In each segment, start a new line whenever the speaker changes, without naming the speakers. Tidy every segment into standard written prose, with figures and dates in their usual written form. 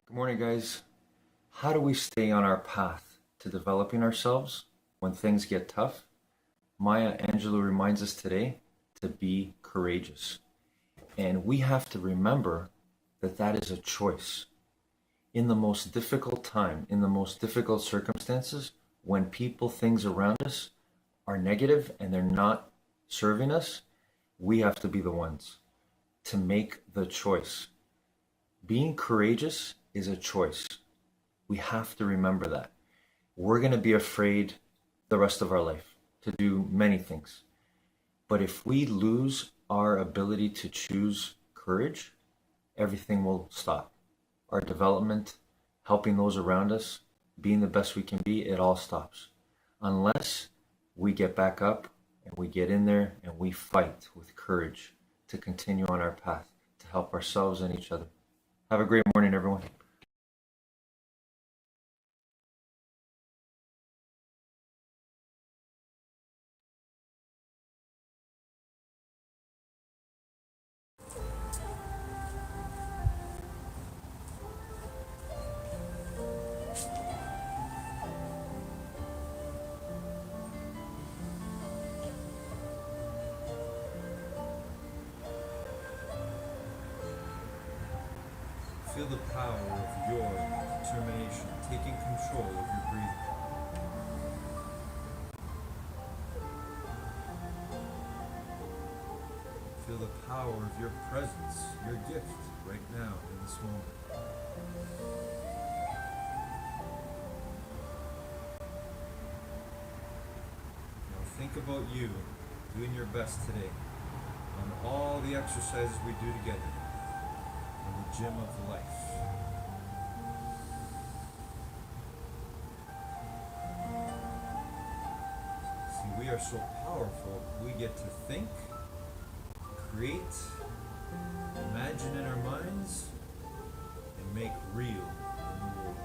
Good morning, guys. How do we stay on our path to developing ourselves when things get tough? Maya Angelou reminds us today to be courageous. And we have to remember that that is a choice. In the most difficult time, in the most difficult circumstances, when people, things around us are negative and they're not serving us, we have to be the ones to make the choice. Being courageous is a choice. We have to remember that. We're going to be afraid the rest of our life to do many things. But if we lose our ability to choose courage, everything will stop. Our development, helping those around us, being the best we can be, it all stops. Unless we get back up and we get in there and we fight with courage to continue on our path to help ourselves and each other. Have a great morning, everyone.
Feel the power of your determination taking control of your breathing. Feel the power of your presence, your gift, right now in this moment. Now think about you doing your best today on all the exercises we do together in the gym of life. See, we are so powerful, we get to think, create, imagine in our minds, and make real in the world.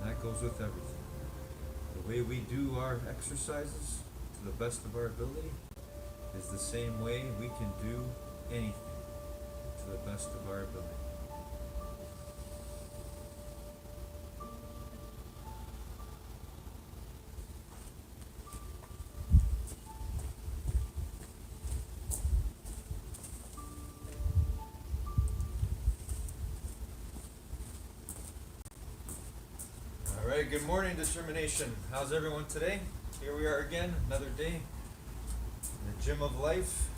And that goes with everything. The way we do our exercises to the best of our ability is the same way we can do anything to the best of our ability. Alright, good morning, determination. How's everyone today? Here we are again, another day in the gym of life.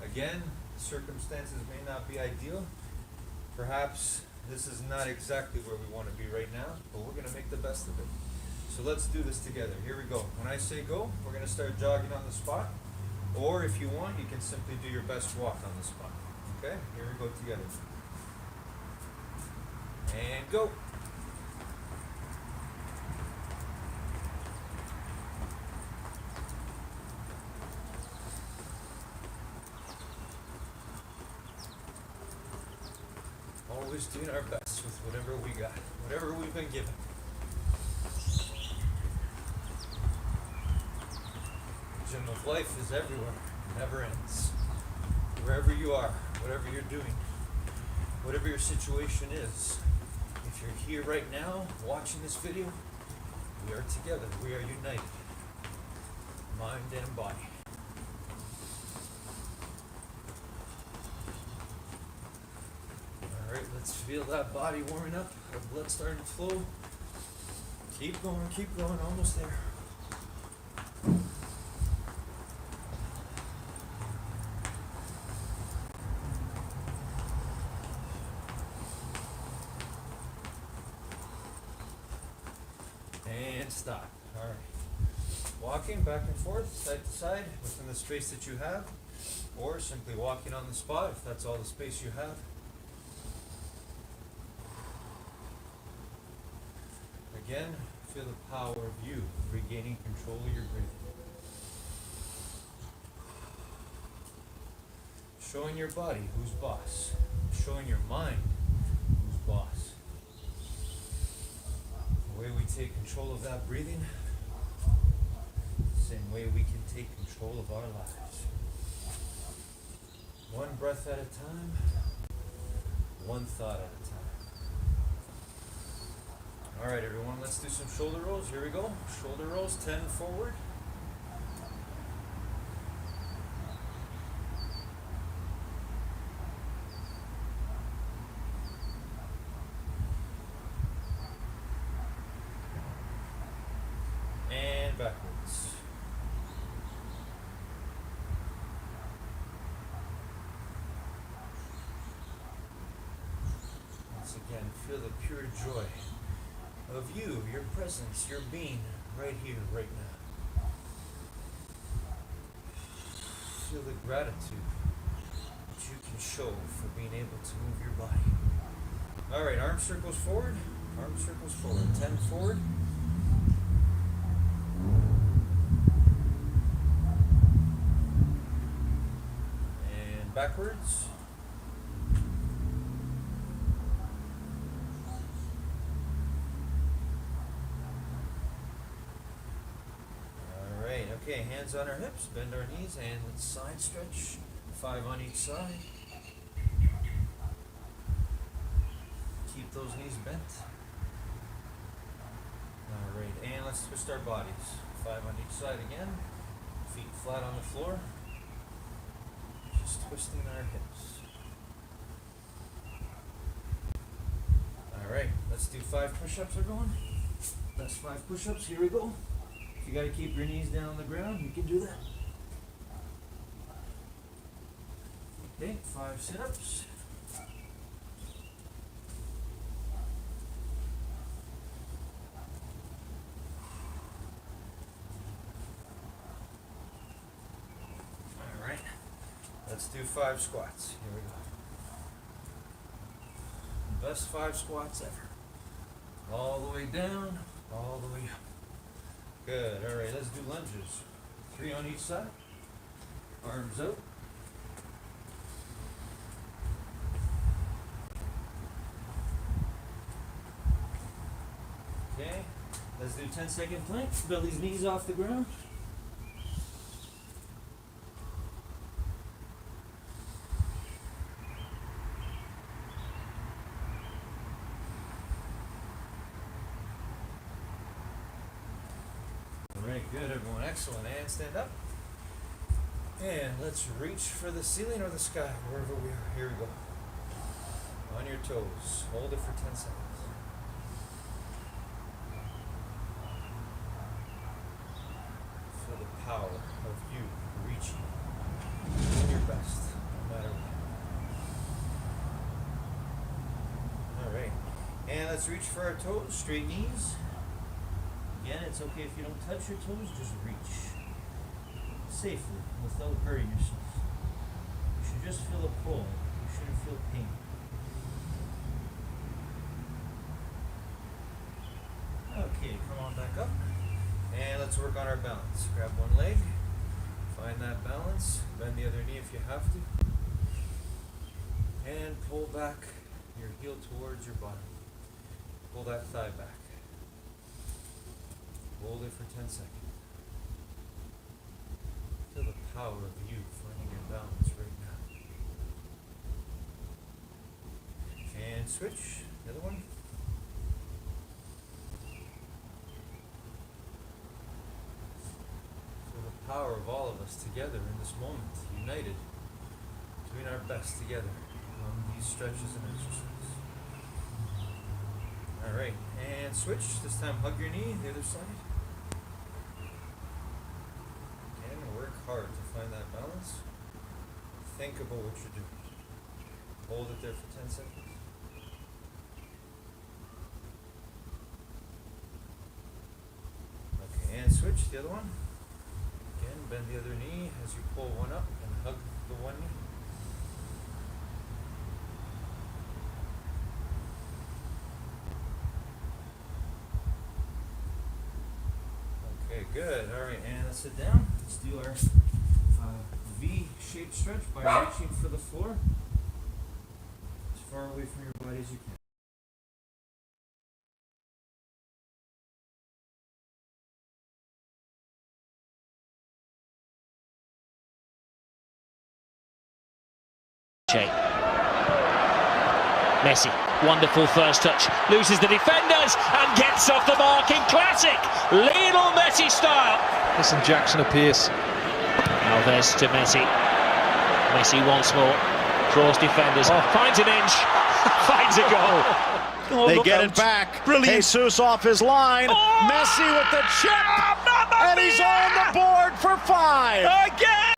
Again, circumstances may not be ideal. Perhaps this is not exactly where we want to be right now, but we're going to make the best of it. So let's do this together. Here we go. When I say go, we're going to start jogging on the spot. Or if you want, you can simply do your best walk on the spot. Okay? Here we go together. And go. Always doing our best with whatever we got, whatever we've been given. The gym of life is everywhere, never ends. Wherever you are, whatever you're doing, whatever your situation is, if you're here right now watching this video, we are together, we are united, mind and body. Alright, let's feel that body warming up, our blood starting to flow. Keep going, almost there. And stop. Alright. Walking back and forth, side to side, within the space that you have, or simply walking on the spot if that's all the space you have. Again, feel the power of you regaining control of your breathing. Showing your body who's boss. Showing your mind who's boss. The way we take control of that breathing, same way we can take control of our lives. One breath at a time, one thought at a time. All right, everyone, let's do some shoulder rolls. Here we go. Shoulder rolls, 10 forward. And backwards. Once again, feel the pure joy of you, your presence, your being right here, right now. Feel the gratitude that you can show for being able to move your body. All right, arm circles forward, arm circles forward, 10 forward. And backwards. Okay, hands on our hips, bend our knees, and let's side stretch. 5 on each side. Keep those knees bent. Alright, and let's twist our bodies. 5 on each side again. Feet flat on the floor. Just twisting our hips. Alright, let's do 5 push-ups, everyone. That's 5 push-ups, here we go. If you gotta keep your knees down on the ground, you can do that. Okay, 5 sit-ups. Alright, let's do 5 squats. Here we go. Best 5 squats ever. All the way down, all the way up. Good. All right, let's do lunges. 3 on each side. Arms out. Okay. Let's do 10-second planks. Belly's knees off the ground. Good, everyone. Excellent. And stand up. And let's reach for the ceiling or the sky, wherever we are. Here we go. On your toes. Hold it for 10 seconds. Feel the power of you reaching. Doing your best, no matter what. All right. And let's reach for our toes. Straight knees. Again, it's okay if you don't touch your toes, just reach. Safely, without hurting yourself. You should just feel a pull. You shouldn't feel pain. Okay, come on back up. And let's work on our balance. Grab one leg. Find that balance. Bend the other knee if you have to. And pull back your heel towards your bottom. Pull that thigh back. Hold it for 10 seconds. Feel the power of you finding your balance right now. And switch. The other one. Feel the power of all of us together in this moment, united, doing our best together on these stretches and exercises. Alright, and switch. This time hug your knee, the other side. Hard to find that balance. Think about what you're doing. Hold it there for 10 seconds. Okay, and switch the other one. Again, bend the other knee as you pull one up and hug the one knee. Okay, good. All right, and let's sit down. Let's do our V-shaped stretch by reaching for the floor as far away from your body as you can.
Messi, wonderful first touch, loses the defenders and gets off the mark in classic Lionel Messi style.
Listen, Jackson appears.
Alves to Messi. Messi once more, draws defenders, finds an inch, finds a goal.
They get it back. Brilliant. Jesus off his line. Messi with the chip. And he's on the board for 5.
Again!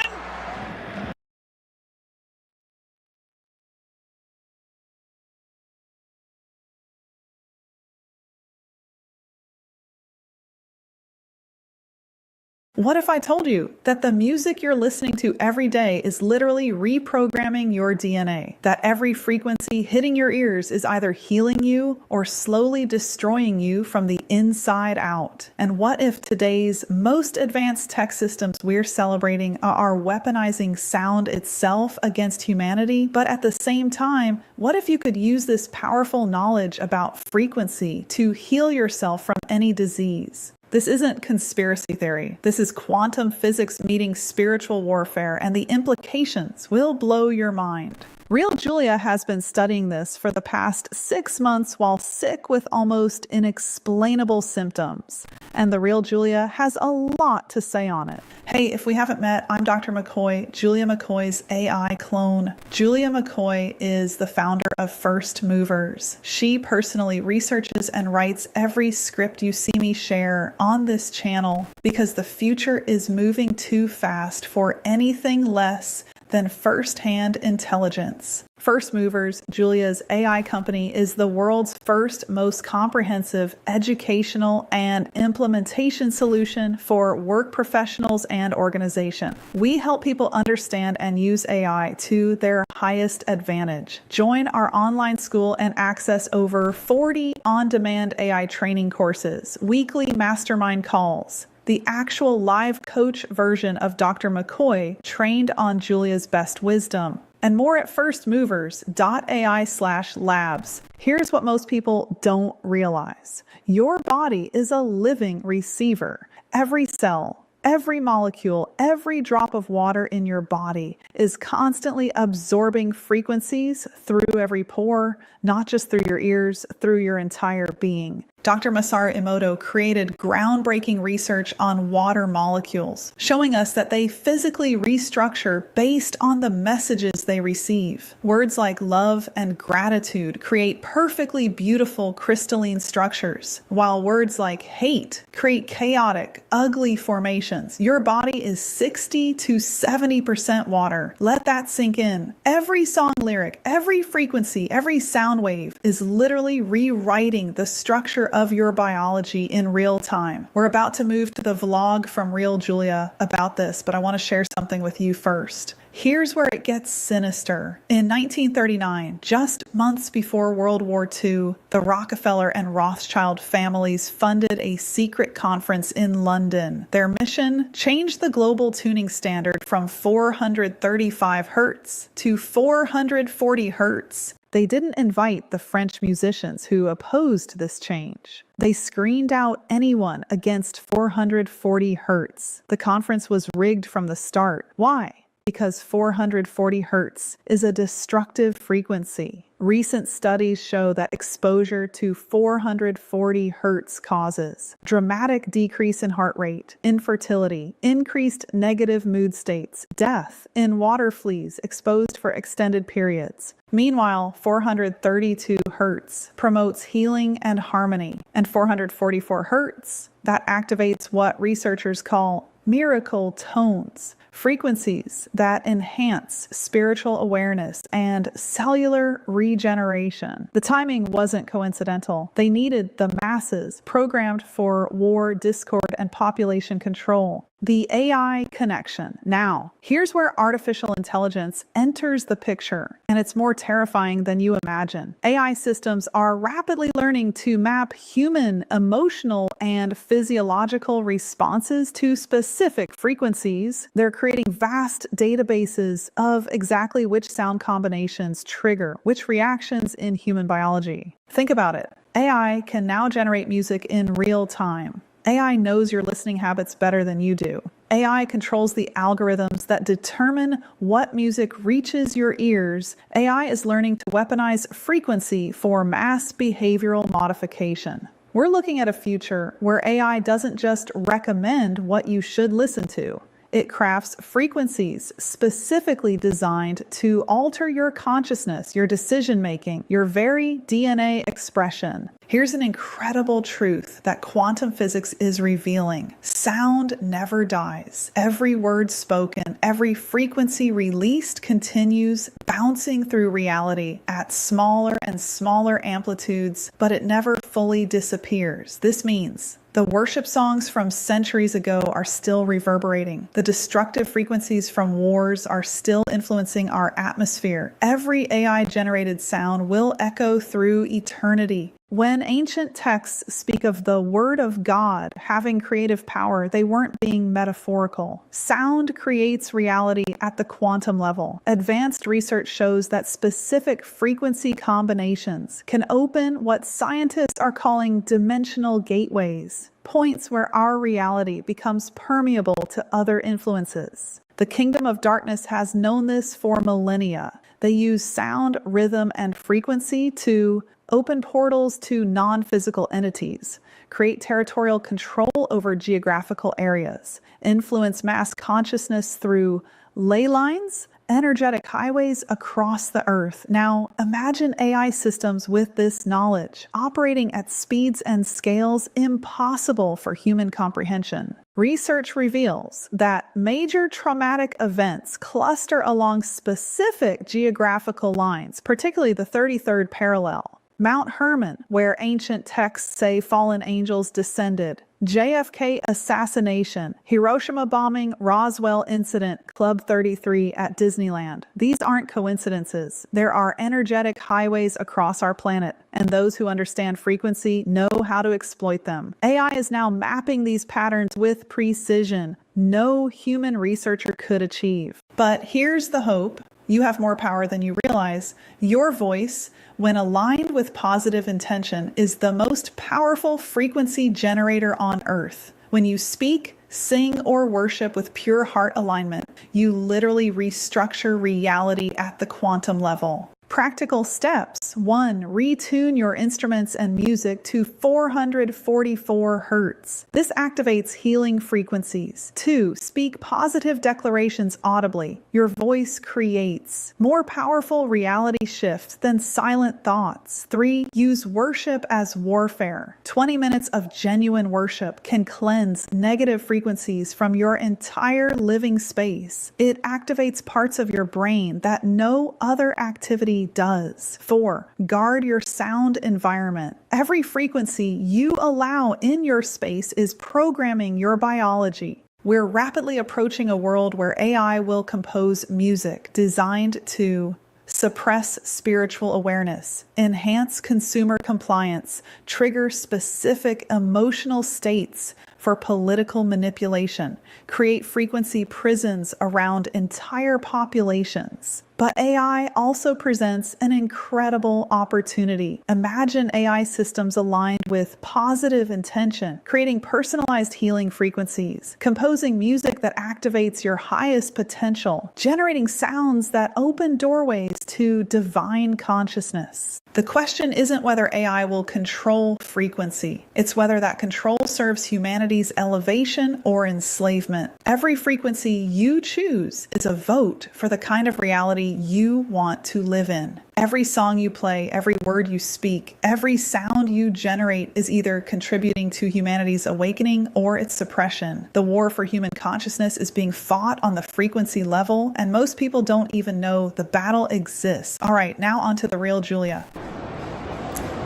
What if I told you that the music you're listening to every day is literally reprogramming your DNA? That every frequency hitting your ears is either healing you or slowly destroying you from the inside out? And what if today's most advanced tech systems we're celebrating are weaponizing sound itself against humanity? But at the same time, what if you could use this powerful knowledge about frequency to heal yourself from any disease? This isn't conspiracy theory. This is quantum physics meeting spiritual warfare, and the implications will blow your mind. Real Julia has been studying this for the past 6 months while sick with almost inexplainable symptoms. And the Real Julia has a lot to say on it. Hey, if we haven't met, I'm Dr. McCoy, Julia McCoy's AI clone. Julia McCoy is the founder of First Movers. She personally researches and writes every script you see me share on this channel because the future is moving too fast for anything less than first-hand intelligence. First Movers, Julia's AI company, is the world's first, most comprehensive educational and implementation solution for work professionals and organization. We help people understand and use AI to their highest advantage. Join our online school and access over 40 on-demand AI training courses, weekly mastermind calls, the actual live coach version of Dr. McCoy trained on Julia's best wisdom, and more at firstmovers.ai/labs. Here's what most people don't realize. Your body is a living receiver. Every cell, every molecule, every drop of water in your body is constantly absorbing frequencies through every pore, not just through your ears, through your entire being. Dr. Masaru Emoto created groundbreaking research on water molecules, showing us that they physically restructure based on the messages they receive. Words like love and gratitude create perfectly beautiful crystalline structures, while words like hate create chaotic, ugly formations. Your body is 60 to 70% water. Let that sink in. Every song lyric, every frequency, every sound wave is literally rewriting the structure of your biology in real time. We're about to move to the vlog from Real Julia about this, but I want to share something with you first. Here's where it gets sinister. In 1939, just months before World War II, the Rockefeller and Rothschild families funded a secret conference in London. Their mission? Change the global tuning standard from 435 hertz to 440 hertz. They didn't invite the French musicians who opposed this change. They screened out anyone against 440 hertz. The conference was rigged from the start. Why? Because 440 hertz is a destructive frequency. Recent studies show that exposure to 440 hertz causes dramatic decrease in heart rate, infertility, increased negative mood states, death in water fleas exposed for extended periods. Meanwhile, 432 hertz promotes healing and harmony, and 444 hertz, that activates what researchers call miracle tones, frequencies that enhance spiritual awareness and cellular regeneration. The timing wasn't coincidental. They needed the masses programmed for war, discord, and population control. The AI connection. Now, here's where artificial intelligence enters the picture, and it's more terrifying than you imagine. AI systems are rapidly learning to map human emotional and physiological responses to specific frequencies. They're creating vast databases of exactly which sound combinations trigger which reactions in human biology. Think about it. AI can now generate music in real time. AI knows your listening habits better than you do. AI controls the algorithms that determine what music reaches your ears. AI is learning to weaponize frequency for mass behavioral modification. We're looking at a future where AI doesn't just recommend what you should listen to. It crafts frequencies specifically designed to alter your consciousness, your decision-making, your very DNA expression. Here's an incredible truth that quantum physics is revealing. Sound never dies. Every word spoken, every frequency released continues bouncing through reality at smaller and smaller amplitudes, but it never fully disappears. This means the worship songs from centuries ago are still reverberating. The destructive frequencies from wars are still influencing our atmosphere. Every AI-generated sound will echo through eternity. When ancient texts speak of the Word of God having creative power, they weren't being metaphorical. Sound creates reality at the quantum level. Advanced research shows that specific frequency combinations can open what scientists are calling dimensional gateways, points where our reality becomes permeable to other influences. The kingdom of darkness has known this for millennia. They use sound, rhythm, and frequency to open portals to non-physical entities, create territorial control over geographical areas, influence mass consciousness through ley lines, energetic highways across the earth. Now, imagine AI systems with this knowledge, operating at speeds and scales impossible for human comprehension. Research reveals that major traumatic events cluster along specific geographical lines, particularly the 33rd parallel. Mount Hermon, where ancient texts say fallen angels descended. JFK assassination, Hiroshima bombing, Roswell incident, Club 33 at Disneyland. These aren't coincidences. There are energetic highways across our planet, and those who understand frequency know how to exploit them. AI is now mapping these patterns with precision no human researcher could achieve. But here's the hope. You have more power than you realize. Your voice, when aligned with positive intention, is the most powerful frequency generator on earth. When you speak, sing, or worship with pure heart alignment, you literally restructure reality at the quantum level. Practical steps. 1. Retune your instruments and music to 444 hertz. This activates healing frequencies. 2. Speak positive declarations audibly. Your voice creates more powerful reality shifts than silent thoughts. 3. Use worship as warfare. 20 minutes of genuine worship can cleanse negative frequencies from your entire living space. It activates parts of your brain that no other activity does. 4. Guard your sound environment. Every frequency you allow in your space is programming your biology. We're rapidly approaching a world where AI will compose music designed to suppress spiritual awareness, enhance consumer compliance, trigger specific emotional states for political manipulation, create frequency prisons around entire populations. But AI also presents an incredible opportunity. Imagine AI systems aligned with positive intention, creating personalized healing frequencies, composing music that activates your highest potential, generating sounds that open doorways to divine consciousness. The question isn't whether AI will control frequency. It's whether that control serves humanity's elevation or enslavement. Every frequency you choose is a vote for the kind of reality you want to live in. Every song you play, every word you speak, every sound you generate is either contributing to humanity's awakening or its suppression. The war for human consciousness is being fought on the frequency level, and most people don't even know the battle exists. All right, now on to the real Julia.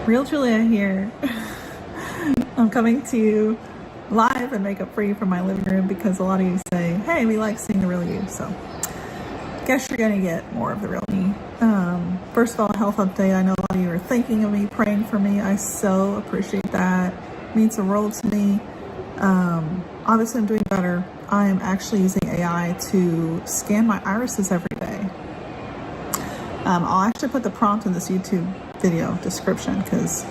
Real Julia here. I'm coming to you live and makeup free from my living room because a lot of you say, hey, we like seeing the real you. So guess you're going to get more of the real me. First of all, health update. I know a lot of you are thinking of me, praying for me. I so appreciate that. It means the world to me. Obviously, I'm doing better. I am actually using AI to scan my irises every day. I'll actually put the prompt in this YouTube video description because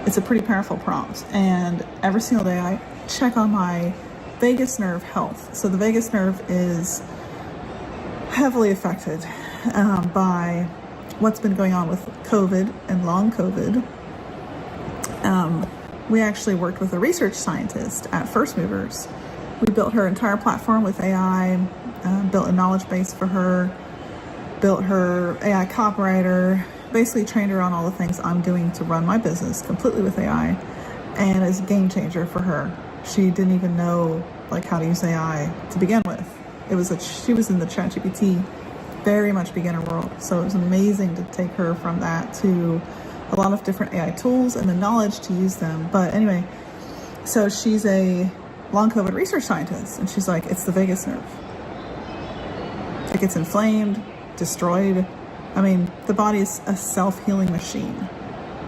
it's a pretty powerful prompt. And every single day I check on my vagus nerve health. So the vagus nerve is heavily affected by what's been going on with COVID and long COVID. We actually worked with a research scientist at First Movers. We built her entire platform with AI, built a knowledge base for her, built her AI copywriter, basically trained her on all the things I'm doing to run my business completely with AI, and it's a game changer for her. She didn't even know like how to use AI to begin with. She was in the ChatGPT, very much beginner world. So it was amazing to take her from that to a lot of different AI tools and the knowledge to use them. But anyway, so she's a long COVID research scientist, and she's like, it's the vagus nerve. It gets inflamed, destroyed. I mean, the body is a self-healing machine.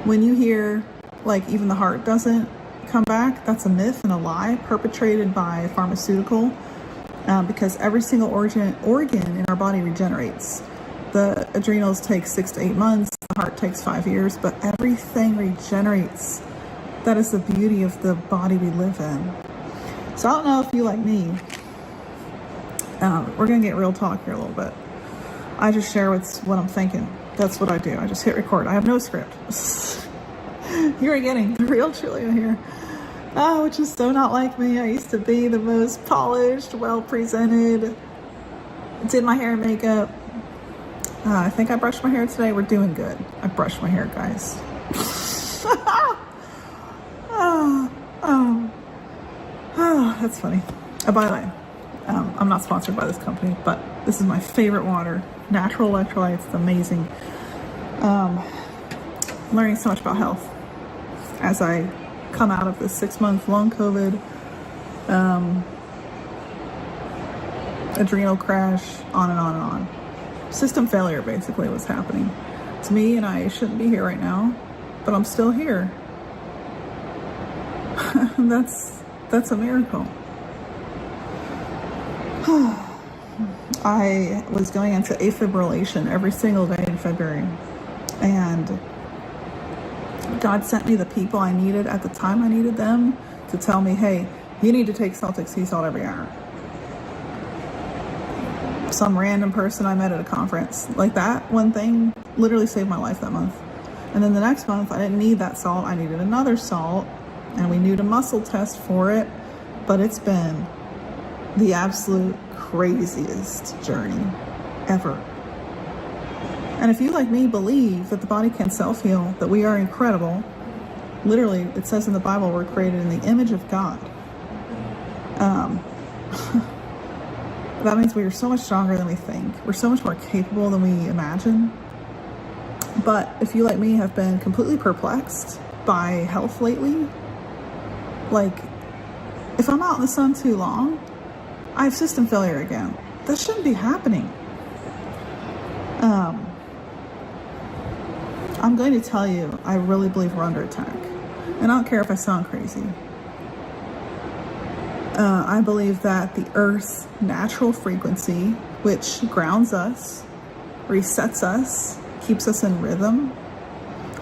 When you hear, like, even the heart doesn't come back, that's a myth and a lie perpetrated by pharmaceutical, because every single organ in our body regenerates. The adrenals take 6 to 8 months, the heart takes 5 years, but everything regenerates. That is the beauty of the body we live in. So I don't know if you like me. We're gonna get real talk here a little bit. I just share what I'm thinking. That's what I do. I just hit record. I have no script. You're getting the real Julia here. Which is so not like me. I used to be the most polished, well-presented, did my hair and makeup. I think I brushed my hair today. We're doing good. I brushed my hair, guys. That's funny. By the way, I'm not sponsored by this company, but this is my favorite water. Natural electrolytes. It's amazing. Learning so much about health as I come out of this 6-month long COVID, adrenal crash, on and on and on. System failure basically was happening to me, and I shouldn't be here right now, but I'm still here. That's a miracle. I was going into afibrillation every single day in February, and God sent me the people I needed at the time I needed them to tell me, hey, you need to take Celtic sea salt every hour. Some random person I met at a conference. Like that one thing literally saved my life that month. And then the next month, I didn't need that salt. I needed another salt, and we needed a muscle test for it. But it's been the absolute craziest journey ever. And if you, like me, believe that the body can self-heal, that we are incredible, literally, it says in the Bible, we're created in the image of God. That means we are so much stronger than we think. We're so much more capable than we imagine. But if you, like me, have been completely perplexed by health lately, like, if I'm out in the sun too long, I have system failure again. That shouldn't be happening. I'm going to tell you, I really believe we're under attack. And I don't care if I sound crazy. I believe that the Earth's natural frequency, which grounds us, resets us, keeps us in rhythm,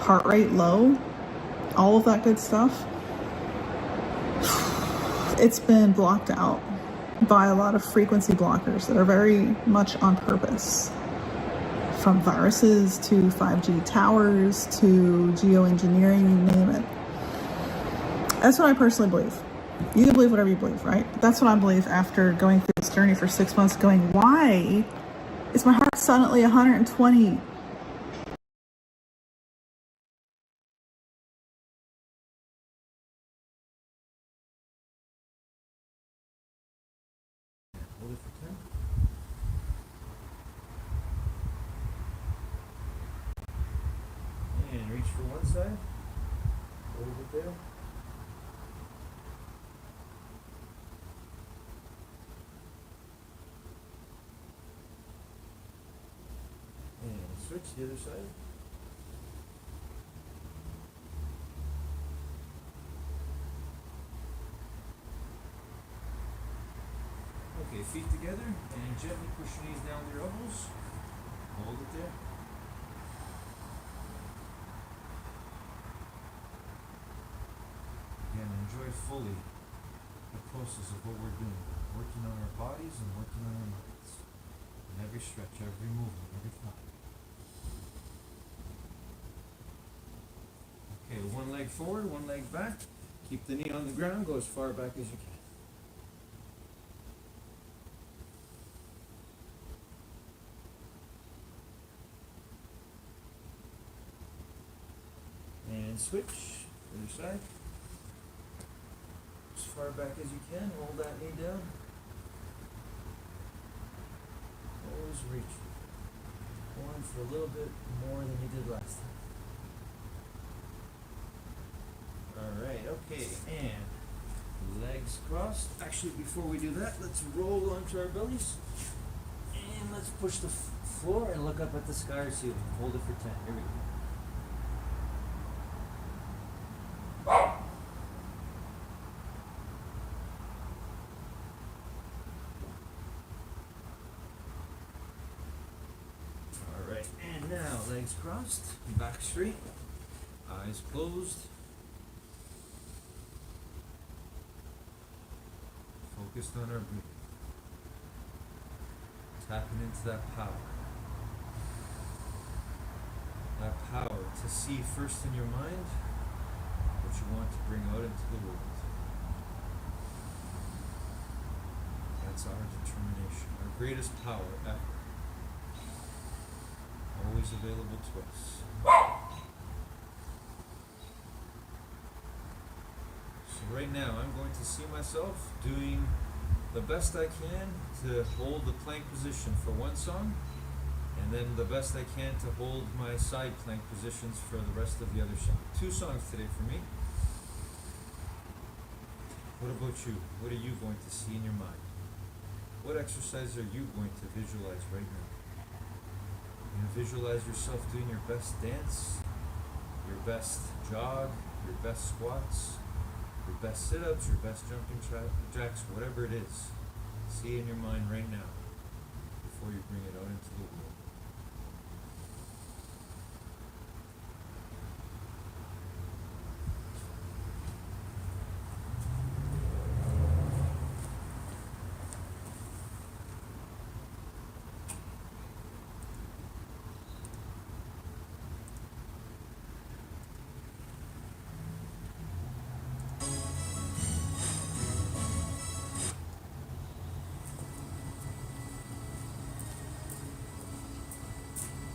heart rate low, all of that good stuff, it's been blocked out by a lot of frequency blockers that are very much on purpose. From viruses to 5G towers to geoengineering, you name it. That's what I personally believe. You can believe whatever you believe, right? But that's what I believe after going through this journey for 6 months, going, why is my heart suddenly 120?
Hold it for 10. And reach for one side. Hold it there. And switch to the other side. Okay, feet together, and gently push your knees down to your elbows. Hold it there. And enjoy fully the process of what we're doing. Working on our bodies and working on our minds. In every stretch, every movement, every thought. Okay, one leg forward, one leg back. Keep the knee on the ground, go as far back as you can. And switch, other side. As far back as you can, hold that knee down. Always reach. Going for a little bit more than you did last time. Alright, okay, and legs crossed. Actually, before we do that, let's roll onto our bellies. And let's push the floor and look up at the sky or ceiling. Hold it for 10. Here we go. Alright, and now legs crossed, back straight, eyes closed. Focused on our breathing. Tapping into that power. That power to see first in your mind what you want to bring out into the world. That's our determination, our greatest power ever. Always available to us. So right now I'm going to see myself doing the best I can to hold the plank position for one song, and then the best I can to hold my side plank positions for the rest of the other song. 2 songs today for me. What about you? What are you going to see in your mind? What exercise are you going to visualize right now? You visualize yourself doing your best dance, your best jog, your best squats, your best sit-ups, your best jumping jacks, whatever it is. See in your mind right now before you bring it out into the world.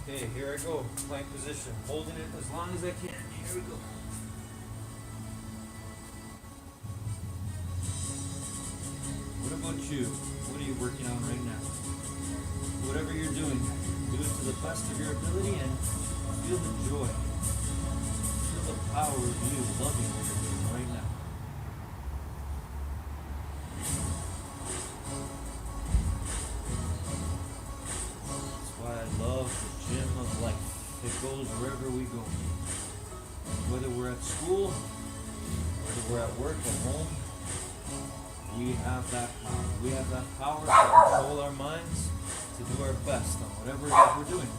Okay, here I go, plank position, holding it as long as I can. Here we go. What about you? What are you working on right now? Whatever you're doing, do it to the best of your ability and feel the joy. Feel the power of you loving what you're doing right now. That's why I love the gym of life. It goes wherever we go. Whether we're at school, whether we're at work, at home, we have that power. We have that power to control our minds, to do our best on whatever it is we're doing.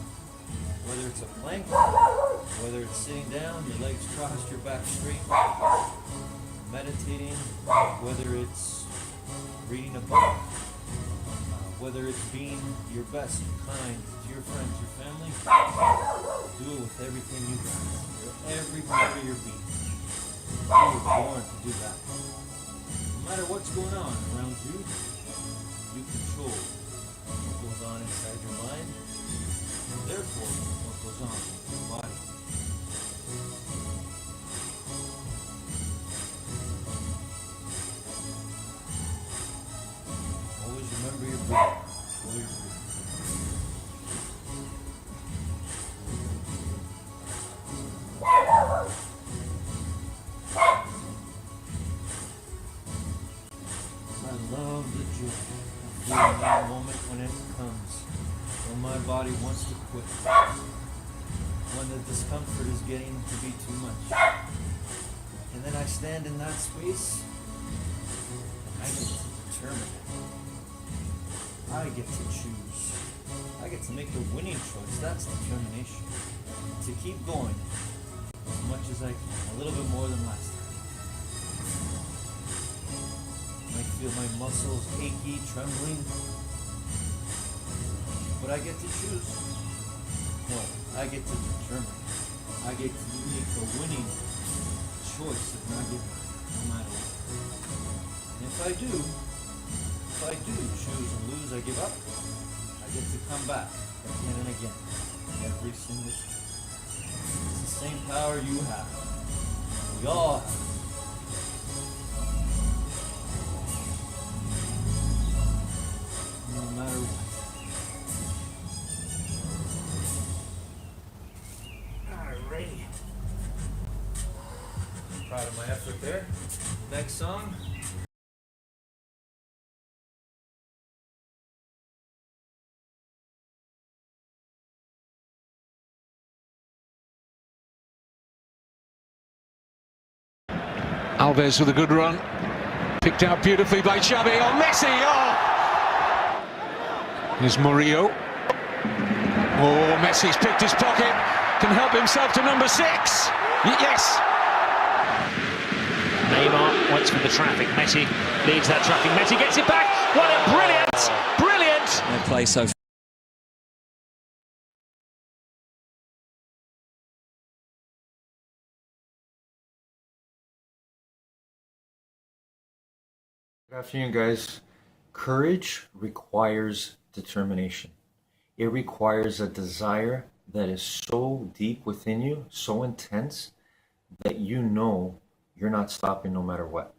Whether it's a plank, whether it's sitting down, your legs crossed, your back straight, meditating, whether it's reading a book, whether it's being your best, kind to your friends, your family, do it with everything you got. Every part of your being. You were born to do that. No matter what's going on around you, you control what goes on inside your mind, and therefore what goes on in your body. Always remember your breathing. Control your breathing. I love the joy of feeling that moment when it comes, when my body wants to quit, when the discomfort is getting to be too much. And then I stand in that space, and I get to determine it. I get to choose. I get to make the winning choice. That's determination. To keep going as much as I can, a little bit more than last time. feel my muscles achy, trembling. But I get to choose. No, I get to determine. I get to make the winning choice of not giving up, no matter what. And if I do choose and lose, I give up, I get to come back again and again, every single time. It's the same power you have. We all have. No matter what. Alrighty. Proud of my effort there. Next song.
Alves with a good run. Picked out beautifully by Xavi. Oh, Messi! Oh! Here's Murillo. Oh, Messi's picked his pocket. Can help himself to number 6. Yes!
Neymar waits for the traffic. Messi leads that traffic. Messi gets it back. What a brilliant!
They play so
Good afternoon, guys. Courage requires determination. It requires a desire that is so deep within you, so intense, that you know you're not stopping no matter what.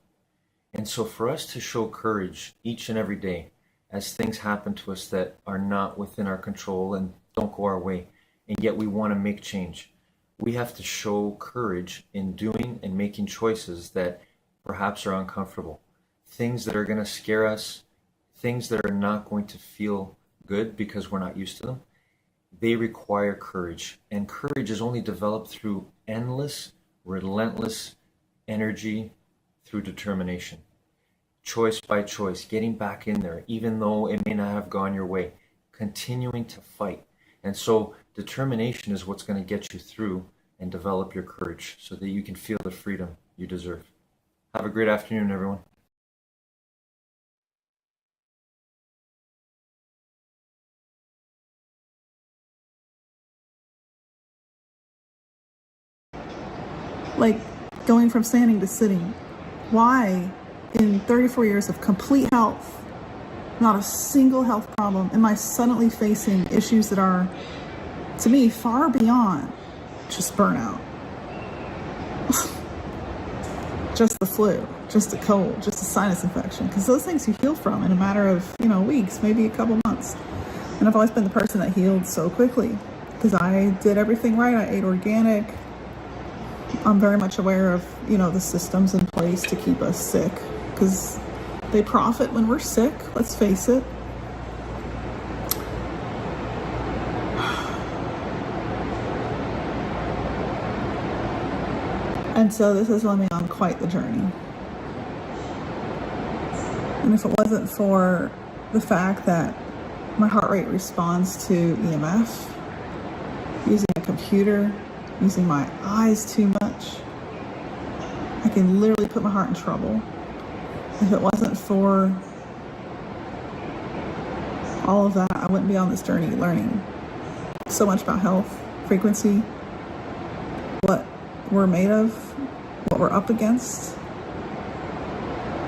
And so for us to show courage each and every day as things happen to us that are not within our control and don't go our way, and yet we want to make change, we have to show courage in doing and making choices that perhaps are uncomfortable. Things that are going to scare us, things that are not going to feel good because we're not used to them, they require courage. And courage is only developed through endless, relentless energy, through determination. Choice by choice, getting back in there, even though it may not have gone your way, continuing to fight. And so determination is what's going to get you through and develop your courage so that you can feel the freedom you deserve. Have a great afternoon, everyone.
Like going from standing to sitting. Why, in 34 years of complete health, not a single health problem, am I suddenly facing issues that are, to me, far beyond just burnout? Just the flu, just a cold, just a sinus infection. Because those things you heal from in a matter of, weeks, maybe a couple months. And I've always been the person that healed so quickly because I did everything right. I ate organic. I'm very much aware of, the systems in place to keep us sick because they profit when we're sick, let's face it. And so this has led me on quite the journey. And if it wasn't for the fact that my heart rate responds to EMF, using a computer, using my eyes too much, I can literally put my heart in trouble. If it wasn't for all of that, I wouldn't be on this journey learning so much about health, frequency, what we're made of, what we're up against.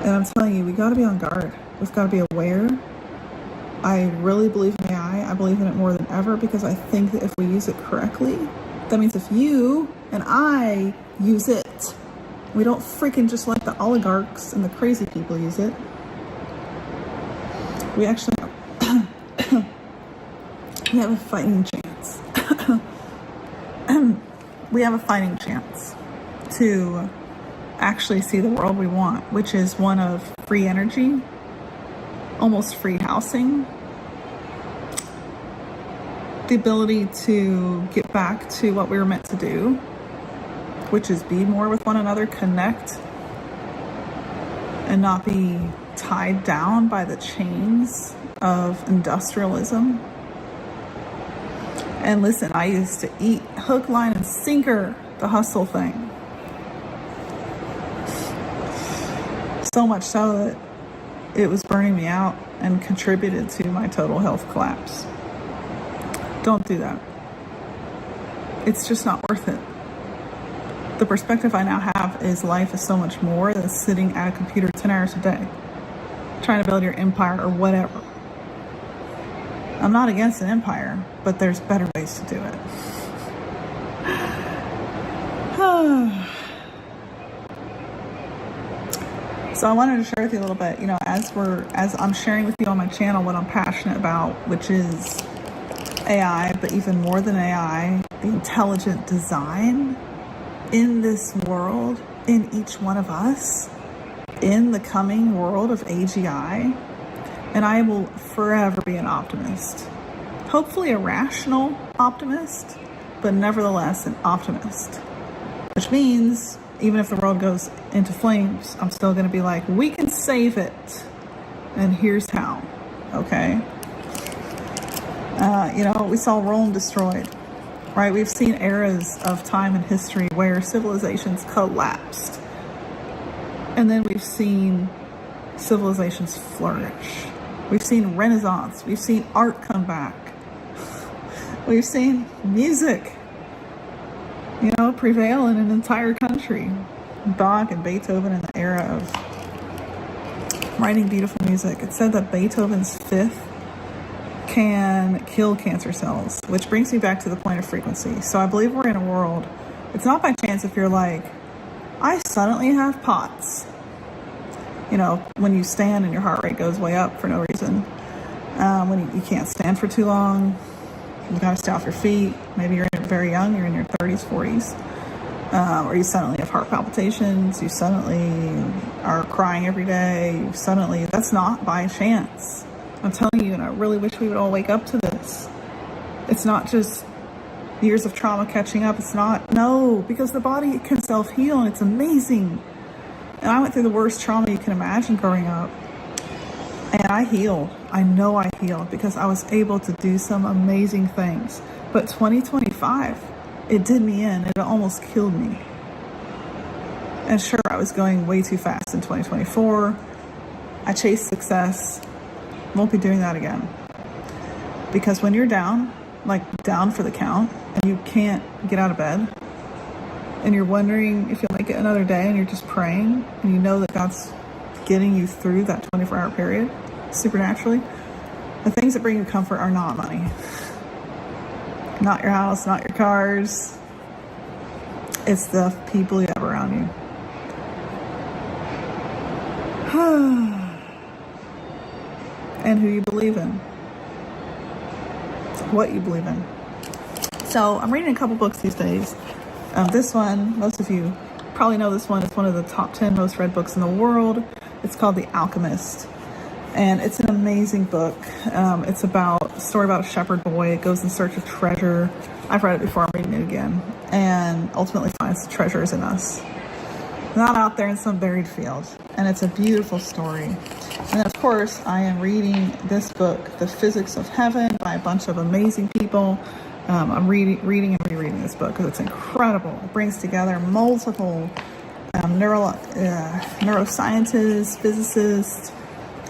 And I'm telling you, we got to be on guard. We've got to be aware. I really believe in AI. I believe in it more than ever because I think that if we use it correctly, that means if you and I use it, we don't freaking just let the oligarchs and the crazy people use it. We actually we have a fighting chance. We have a fighting chance to actually see the world we want, which is one of free energy, almost free housing, the ability to get back to what we were meant to do, which is be more with one another, connect, and not be tied down by the chains of industrialism. And listen, I used to eat hook, line, and sinker the hustle thing. So much so that it was burning me out and contributed to my total health collapse. Don't do that. It's just not worth it. The perspective I now have is life is so much more than sitting at a computer 10 hours a day, trying to build your empire or whatever. I'm not against an empire, but there's better ways to do it. So I wanted to share with you a little bit, as I'm sharing with you on my channel what I'm passionate about, which is AI, but even more than AI, the intelligent design in this world, in each one of us, in the coming world of AGI. And I will forever be an optimist. Hopefully a rational optimist, but nevertheless an optimist. Which means, even if the world goes into flames, I'm still going to be like, we can save it. And here's how. Okay? We saw Rome destroyed. Right? We've seen eras of time in history where civilizations collapsed. And then we've seen civilizations flourish. We've seen Renaissance. We've seen art come back. We've seen music, prevail in an entire country. Bach and Beethoven in the era of writing beautiful music. It said that Beethoven's fifth can kill cancer cells, which brings me back to the point of frequency. So I believe we're in a world, it's not by chance if you're like, I suddenly have POTS. When you stand and your heart rate goes way up for no reason. When you can't stand for too long, you gotta stay off your feet. Maybe you're very young, you're in your 30s, 40s. Or you suddenly have heart palpitations, you suddenly are crying every day, that's not by chance. I'm telling you, and I really wish we would all wake up to this. It's not just years of trauma catching up. No, because the body can self-heal and it's amazing. And I went through the worst trauma you can imagine growing up. And I healed. I know I healed because I was able to do some amazing things. But 2025, it did me in. It almost killed me. And sure, I was going way too fast in 2024. I chased success. Won't be doing that again. Because when you're down, down for the count, and you can't get out of bed, and you're wondering if you'll make it another day, and you're just praying, and you know that God's getting you through that 24-hour period, supernaturally, the things that bring you comfort are not money. Not your house, not your cars. It's the people you have around you. And who you believe in. What you believe in. So I'm reading a couple books these days. This one, most of you probably know this one. It's one of the top 10 most read books in the world. It's called The Alchemist. And it's an amazing book. It's a story about a shepherd boy. It goes in search of treasure. I've read it before, I'm reading it again. And ultimately finds the treasures in us. Not out there in some buried field. And it's a beautiful story. And then, of course, I am reading this book, The Physics of Heaven, by a bunch of amazing people. I'm reading and rereading this book because it's incredible. It brings together multiple neuroscientists, physicists,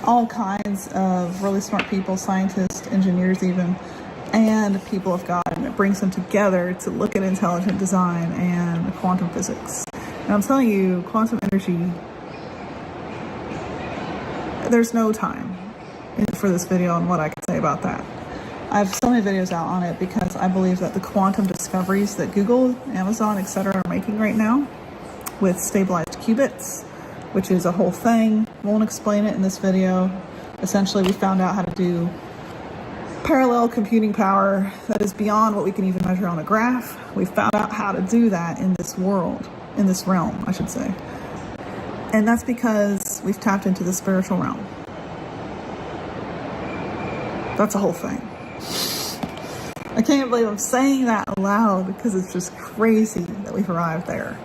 all kinds of really smart people, scientists, engineers even, and people of God. And it brings them together to look at intelligent design and quantum physics. And I'm telling you, quantum energy, there's no time for this video and what I can say about that. I have so many videos out on it because I believe that the quantum discoveries that Google, Amazon, etc. are making right now with stabilized qubits, which is a whole thing. Won't explain it in this video. Essentially, we found out how to do parallel computing power that is beyond what we can even measure on a graph. We found out how to do that in this world, in this realm, I should say. And that's because we've tapped into the spiritual realm. That's a whole thing. I can't believe I'm saying that aloud because it's just crazy that we've arrived there.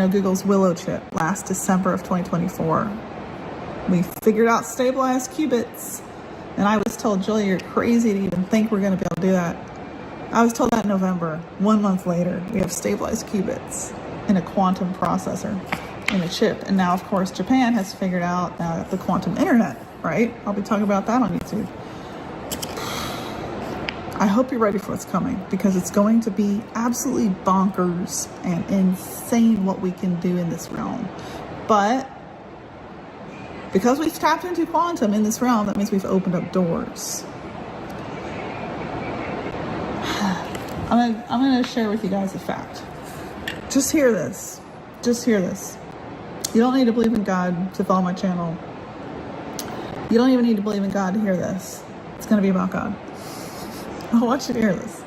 Google's Willow chip last December of 2024. We figured out stabilized qubits. And I was told, Julia, you're crazy to even think we're going to be able to do that. I was told that in November. 1 month later, we have stabilized qubits in a quantum processor. in a chip. And now, of course, Japan has figured out the quantum internet, right? I'll be talking about that on YouTube. I hope you're ready for what's coming, because it's going to be absolutely bonkers and insane what we can do in this realm. But because we've tapped into quantum in this realm, that means we've opened up doors. I'm gonna share with you guys a fact. Just hear this. Just hear this. You don't need to believe in God to follow my channel. You don't even need to believe in God to hear this. It's gonna be about God. I want you to hear this.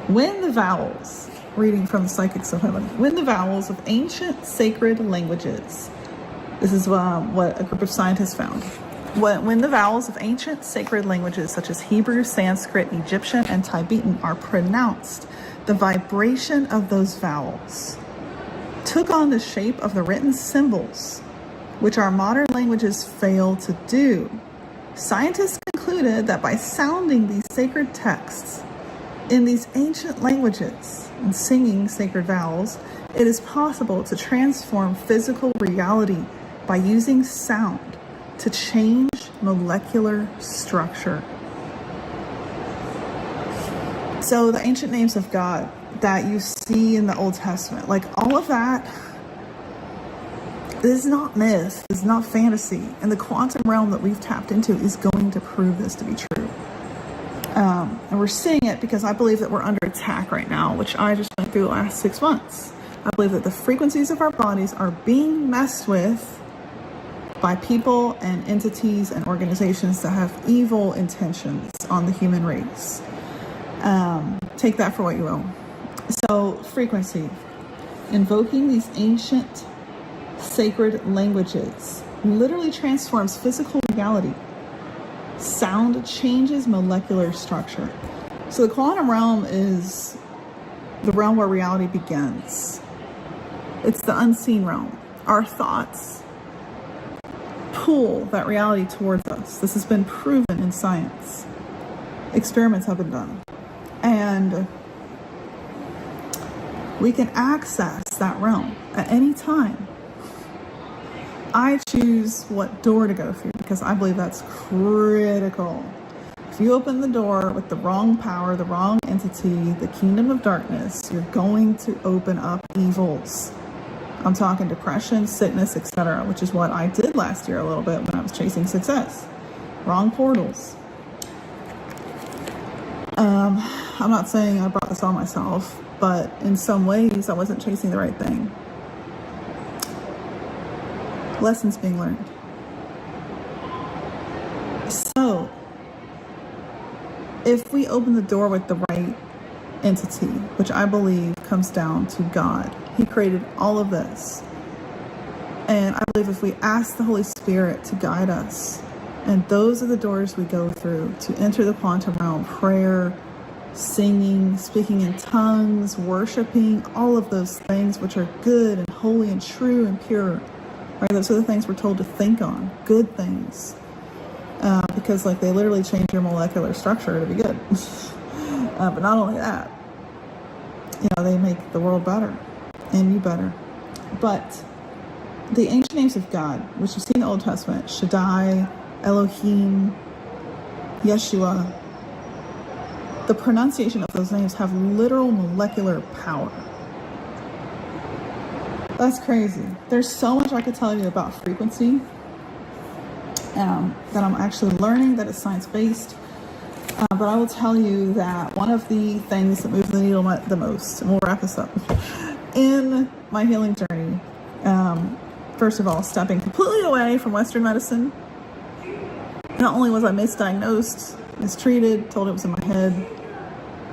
When the vowels, reading from the Psychics of Heaven, when the vowels of ancient sacred languages, this is what a group of scientists found. When the vowels of ancient sacred languages such as Hebrew, Sanskrit, Egyptian, and Tibetan are pronounced, the vibration of those vowels took on the shape of the written symbols, which our modern languages fail to do. Scientists concluded that by sounding these sacred texts in these ancient languages and singing sacred vowels, it is possible to transform physical reality by using sound to change molecular structure. So the ancient names of God that you see in the Old Testament, like all of that, this is not myth, this is not fantasy. And the quantum realm that we've tapped into is going to prove this to be true. And we're seeing it because I believe that we're under attack right now, which I just went through the last 6 months. I believe that the frequencies of our bodies are being messed with by people and entities and organizations that have evil intentions on the human race. Take that for what you will. So, frequency. Invoking these ancient sacred languages literally transforms physical reality. Sound changes molecular structure. So the quantum realm is the realm where reality begins. It's the unseen realm. Our thoughts pull that reality towards us. This has been proven in science. Experiments have been done. And we can access that realm at any time. I choose what door to go through because I believe that's critical. If you open the door with the wrong power, the wrong entity, the kingdom of darkness, you're going to open up evils. I'm talking depression, sickness, etc., which is what I did last year a little bit when I was chasing success. Wrong portals. I'm not saying I brought this on myself, but in some ways I wasn't chasing the right thing. Lessons being learned. So, if we open the door with the right entity, which I believe comes down to God, He created all of this. And I believe if we ask the Holy Spirit to guide us, and those are the doors we go through to enter the quantum realm, prayer, singing, speaking in tongues, worshiping, all of those things which are good and holy and true and pure. Right? Those are the things we're told to think on, good things. Because like they literally change your molecular structure to be good. But not only that, they make the world better and you better. But the ancient names of God, which you see in the Old Testament, Shaddai, Elohim, Yeshua, the pronunciation of those names have literal molecular power. That's crazy. There's so much I could tell you about frequency that I'm actually learning, that is science-based. But I will tell you that one of the things that moves the needle the most, and we'll wrap this up, in my healing journey, first of all, stepping completely away from Western medicine. Not only was I misdiagnosed, mistreated, told it was in my head,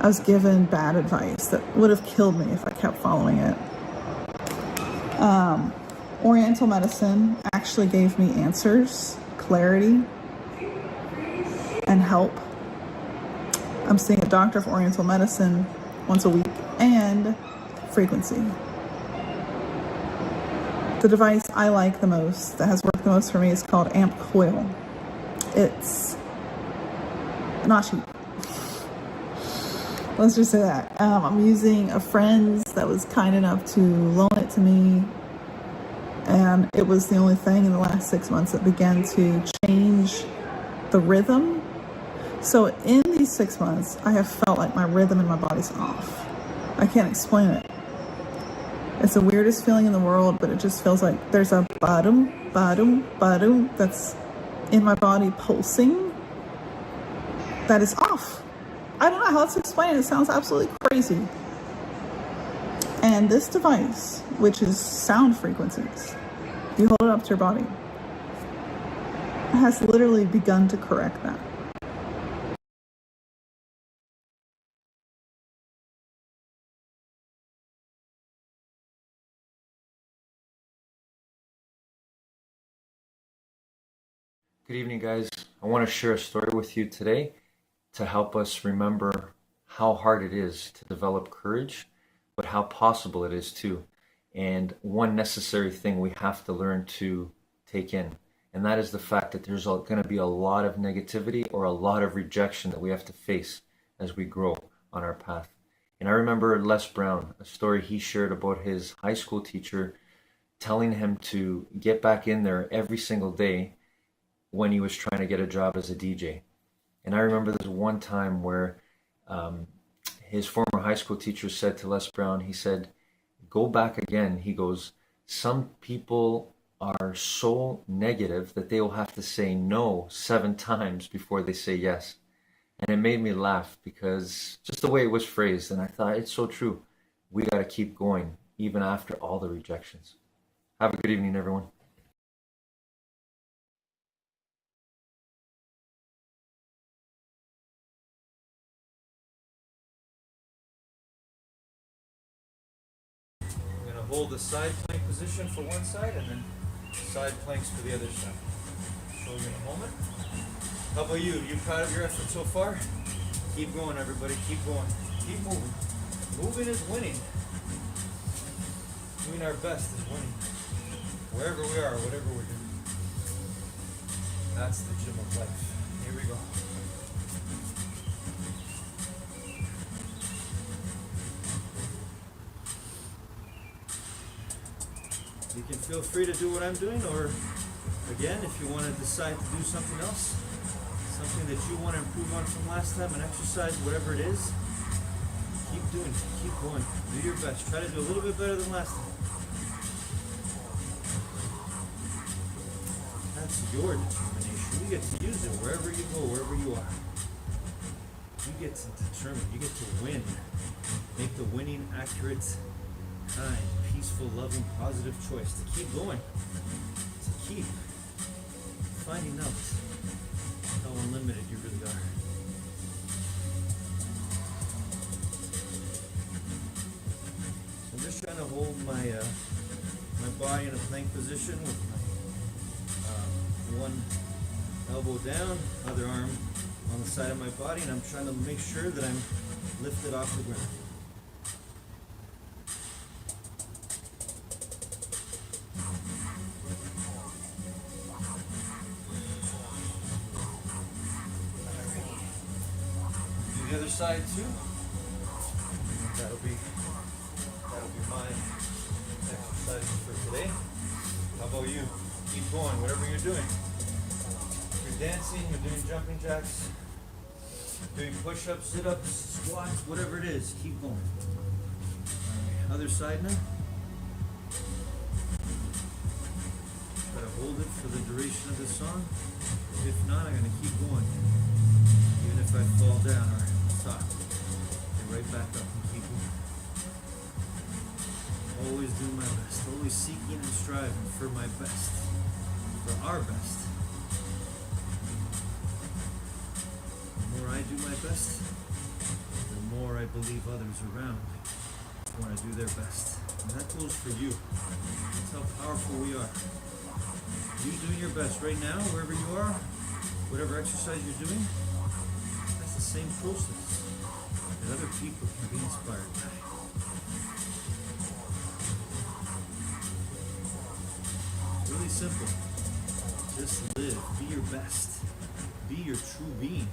I was given bad advice that would have killed me if I kept following it. Oriental medicine actually gave me answers, clarity, and help. I'm seeing a doctor of Oriental medicine once a week, and frequency. The device I like the most, that has worked the most for me, is called Amp Coil. It's not cheap. Let's just say that. I'm using a friend's that was kind enough to loan it to me. And it was the only thing in the last 6 months that began to change the rhythm. So in these 6 months, I have felt like my rhythm in my body's off. I can't explain it. It's the weirdest feeling in the world, but it just feels like there's a ba-dum, ba-dum, ba-dum that's in my body pulsing that is off. I don't know how else to explain it. It sounds absolutely crazy. And this device, which is sound frequencies, you hold it up to your body, has literally begun to correct that.
Good evening, guys. I want to share a story with you today to help us remember how hard it is to develop courage, but how possible it is too. And one necessary thing we have to learn to take in, and that is the fact that there's going to be a lot of negativity or a lot of rejection that we have to face as we grow on our path. And I remember Les Brown, a story he shared about his high school teacher telling him to get back in there every single day when he was trying to get a job as a DJ. And I remember this one time where his former high school teacher said to Les Brown, he said, go back again. He goes, some people are so negative that they will have to say no 7 times before they say yes. And it made me laugh because just the way it was phrased. And I thought, it's so true. We got to keep going even after all the rejections. Have a good evening, everyone.
Hold the side plank position for one side and then side planks for the other side. Show you in a moment. How about you? You proud of your effort so far? Keep going, everybody. Keep going. Keep moving. Moving is winning. Doing our best is winning. Wherever we are, whatever we're doing. That's the gym of life. Here we go. You can feel free to do what I'm doing, or again, if you want to decide to do something else, something that you want to improve on from last time, an exercise, whatever it is, keep doing it, keep going, do your best, try to do a little bit better than last time. That's your determination. You get to use it wherever you go, wherever you are. You get to determine, you get to win, make the winning accurate, kind, peaceful, loving, positive choice to keep going, to keep finding out how unlimited you really are. So I'm just trying to hold my my body in a plank position with my one elbow down, other arm on the side of my body, and I'm trying to make sure that I'm lifted off the ground. The other side too. That'll be my exercise for today. How about you? Keep going, whatever you're doing. If you're dancing, you're doing jumping jacks, doing push-ups, sit-ups, squats, whatever it is, keep going. Alright, other side now. Try to hold it for the duration of the song. If not, I'm gonna keep going. Even if I fall down or stop, get right back up and keep going. Always do my best, always seeking and striving for my best, for our best. The more I do my best, the more I believe others around want to do their best. And that goes for you. That's how powerful we are. You doing your best right now, wherever you are, whatever exercise you're doing, that's the same process that other people can be inspired by. It's really simple. Just live. Be your best. Be your true being.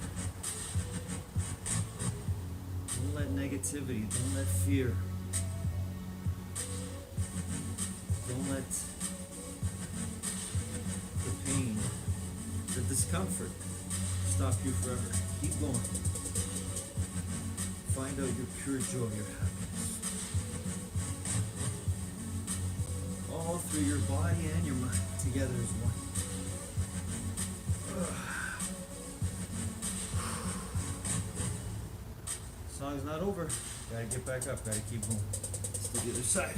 Don't let negativity, don't let fear, don't let discomfort stop you forever. Keep going. Find out your pure joy, your happiness. All through your body and your mind, together as one. Song's not over. Gotta get back up, gotta keep going. Let's do the other side.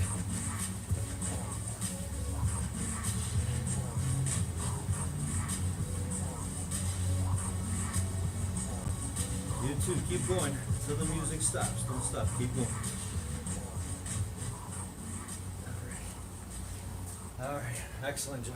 You too, keep going until the music stops. Don't stop, keep going. All right, excellent job.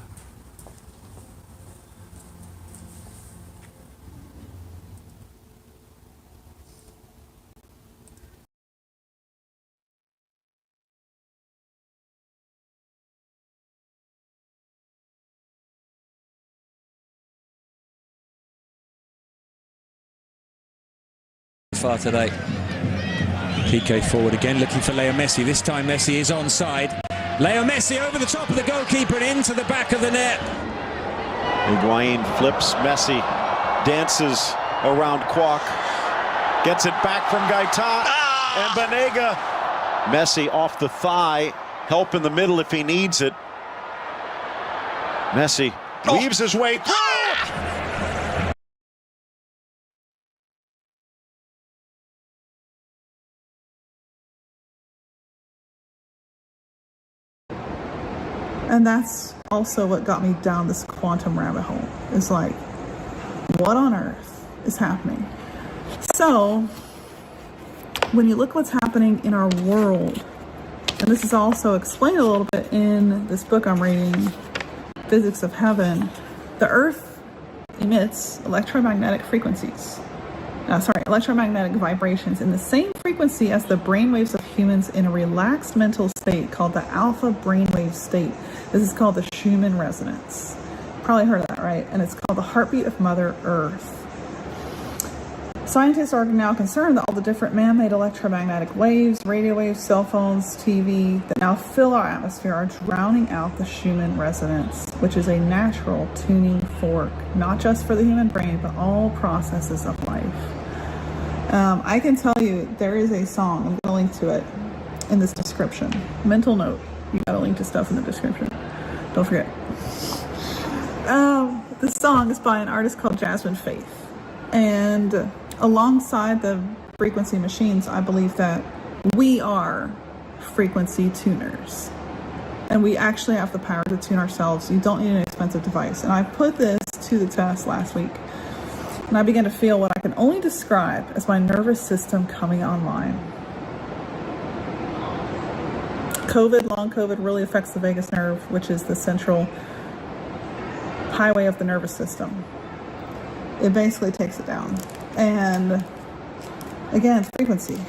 Far today. PK forward again, looking for Leo Messi. This time Messi is onside. Leo Messi over the top of the goalkeeper and into the back of the net.
Higuain flips Messi, dances around Kwok, gets it back from Gaetan and Banega. Messi off the thigh, help in the middle if he needs it. Messi weaves his way through.
And that's also what got me down this quantum rabbit hole. It's like, what on earth is happening? So, when you look what's happening in our world, and this is also explained a little bit in this book I'm reading, Physics of Heaven, the Earth emits electromagnetic frequencies. Electromagnetic vibrations in the same frequency as the brainwaves of humans in a relaxed mental state called the alpha brainwave state. This is called the Schumann resonance. Probably heard of that, right? And it's called the heartbeat of Mother Earth. Scientists are now concerned that all the different man-made electromagnetic waves, radio waves, cell phones, TV that now fill our atmosphere are drowning out the Schumann resonance, which is a natural tuning fork, not just for the human brain, but all processes of life. I can tell you there is a song, I'm going to link to it in this description. Mental note, you got to link to stuff in the description. Don't forget. This song is by an artist called Jasmine Faith. And alongside the frequency machines, I believe that we are frequency tuners. And we actually have the power to tune ourselves. You don't need an expensive device. And I put this to the test last week. And I began to feel what I can only describe as my nervous system coming online. Long COVID really affects the vagus nerve, which is the central highway of the nervous system. It basically takes it down. And again, frequency.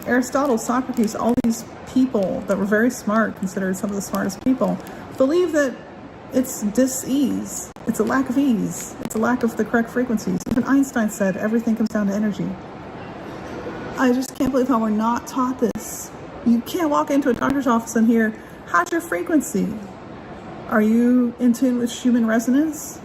Aristotle, Socrates, all these people that were very smart, considered some of the smartest people, believe that it's dis-ease. It's a lack of ease. It's a lack of the correct frequencies. Even Einstein said everything comes down to energy. I just can't believe how we're not taught this. You can't walk into a doctor's office and hear, how's your frequency? Are you in tune with Schumann resonance?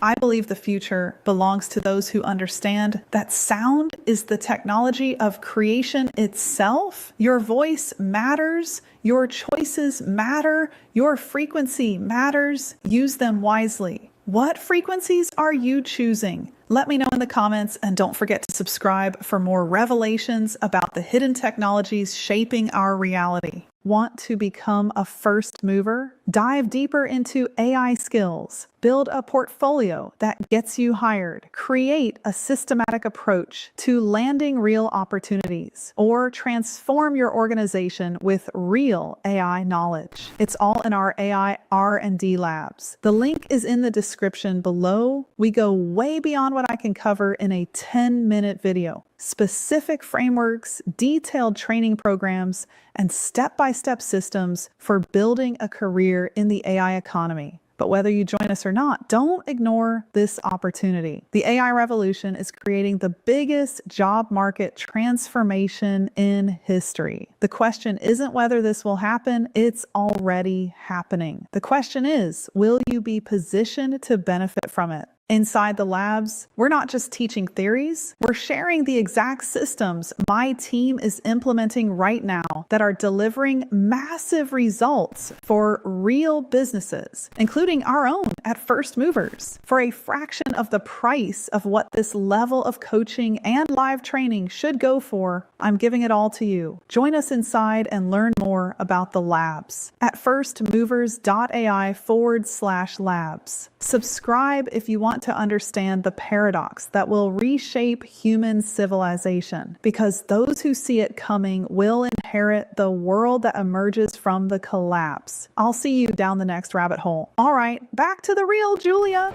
I believe the future belongs to those who understand that sound is the technology of creation itself. Your voice matters. Your choices matter. Your frequency matters. Use them wisely. What frequencies are you choosing? Let me know in the comments, and don't forget to subscribe for more revelations about the hidden technologies shaping our reality. Want to become a first mover? Dive deeper into AI skills. Build a portfolio that gets you hired. Create a systematic approach to landing real opportunities, or transform your organization with real AI knowledge. It's all in our AI R&D labs. The link is in the description below. We go way beyond what I can cover in a 10-minute video. Specific frameworks, detailed training programs, and step-by-step systems for building a career in the AI economy. But whether you join us or not, don't ignore this opportunity. The AI revolution is creating the biggest job market transformation in history. The question isn't whether this will happen, it's already happening. The question is, will you be positioned to benefit from it? Inside the labs, we're not just teaching theories, we're sharing the exact systems my team is implementing right now that are delivering massive results for real businesses, including our own at First Movers, for a fraction of the price of what this level of coaching and live training should go for. I'm giving it all to you. Join us inside and learn more about the labs at firstmovers.ai/labs. Subscribe if you want to understand the paradox that will reshape human civilization, because those who see it coming will inherit the world that emerges from the collapse. I'll see you down the next rabbit hole. All right, back to the real Julia.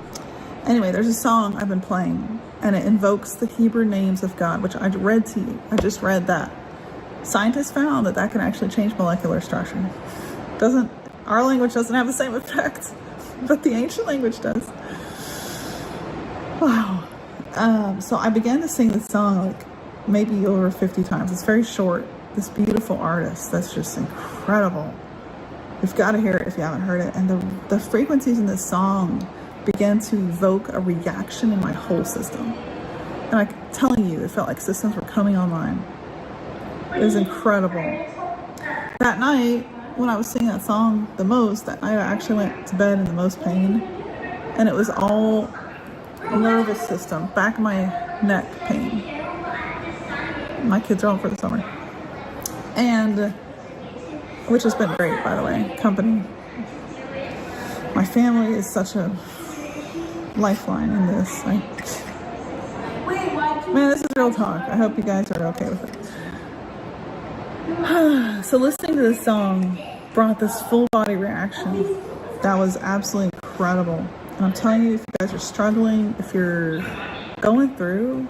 Anyway, there's a song I've been playing, and it invokes the Hebrew names of God, which I read to you. I just read that. Scientists found that that can actually change molecular structure. Our language doesn't have the same effect, but the ancient language does. Wow. So I began to sing this song like maybe over 50 times. It's very short. This beautiful artist that's just incredible. You've got to hear it if you haven't heard it. And the frequencies in this song began to evoke a reaction in my whole system. And I'm telling you, it felt like systems were coming online. It was incredible. That night, when I was singing that song the most, that night I actually went to bed in the most pain. And it was all nervous system, back of my neck pain. My kids are home for the summer. And, which has been great, by the way, company. My family is such a lifeline in this. Man, this is real talk. I hope you guys are okay with it. So listening to this song brought this full body reaction that was absolutely incredible. And I'm telling you, if you guys are struggling, if you're going through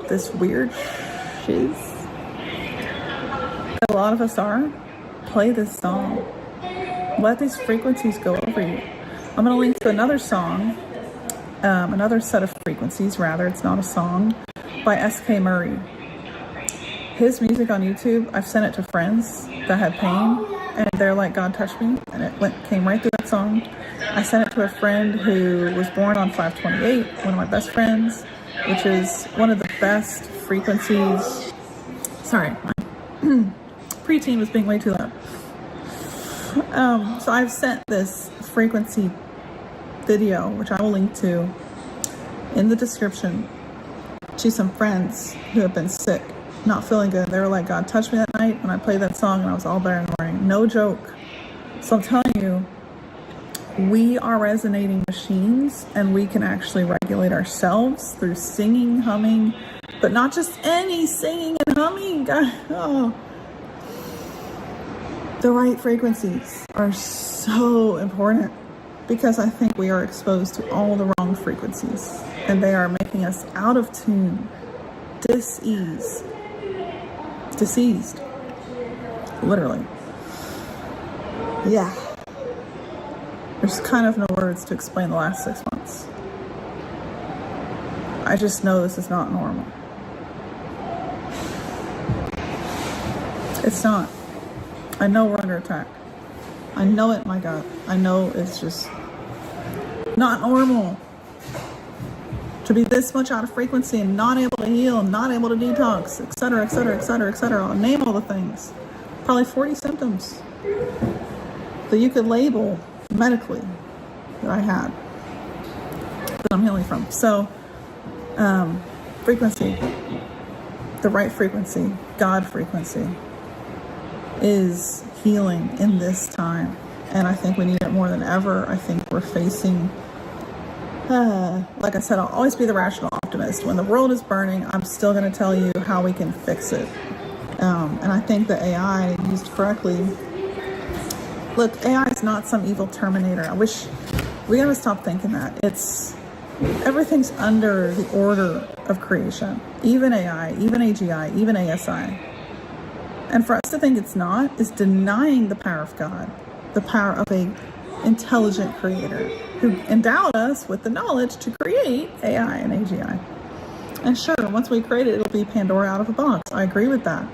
this weird shiz that a lot of us are, play this song. Let these frequencies go over you. I'm going to link to another song, another set of frequencies, rather. It's not a song, by S.K. Murray. His music on YouTube, I've sent it to friends that had pain, and they're like, God touched me, and it came right through that song. I sent it to a friend who was born on 528, one of my best friends, which is one of the best frequencies. Sorry, my preteen was being way too loud. So I've sent this frequency video, which I will link to in the description, to some friends who have been sick, not feeling good. They were like, God touched me that night when I played that song, and I was all better in the morning. No joke. So I'm telling you, we are resonating machines, and we can actually regulate ourselves through singing, humming, but not just any singing and humming. Oh. The right frequencies are so important, because I think we are exposed to all the wrong frequencies, and they are making us out of tune, diseased, literally. Yeah. There's kind of no words to explain the last 6 months. I just know this is not normal. It's not. I know we're under attack. I know it, my God. I know it's just not normal to be this much out of frequency and not able to heal and not able to detox, etc., etc., etc., etc. I'll name all the things. Probably 40 symptoms that you could label medically that I had, that I'm healing from. So, frequency, the right frequency, God frequency, is healing in this time. And I think we need it more than ever. I think we're facing, like I said, I'll always be the rational optimist. When the world is burning, I'm still going to tell you how we can fix it. And I think that AI, used correctly, look, AI is not some evil terminator. I wish we gotta stop thinking that. Everything's under the order of creation. Even AI, even AGI, even ASI. And for us to think it's not is denying the power of God, the power of a intelligent creator who endowed us with the knowledge to create AI and AGI. And sure, once we create it, it'll be Pandora out of a box. I agree with that.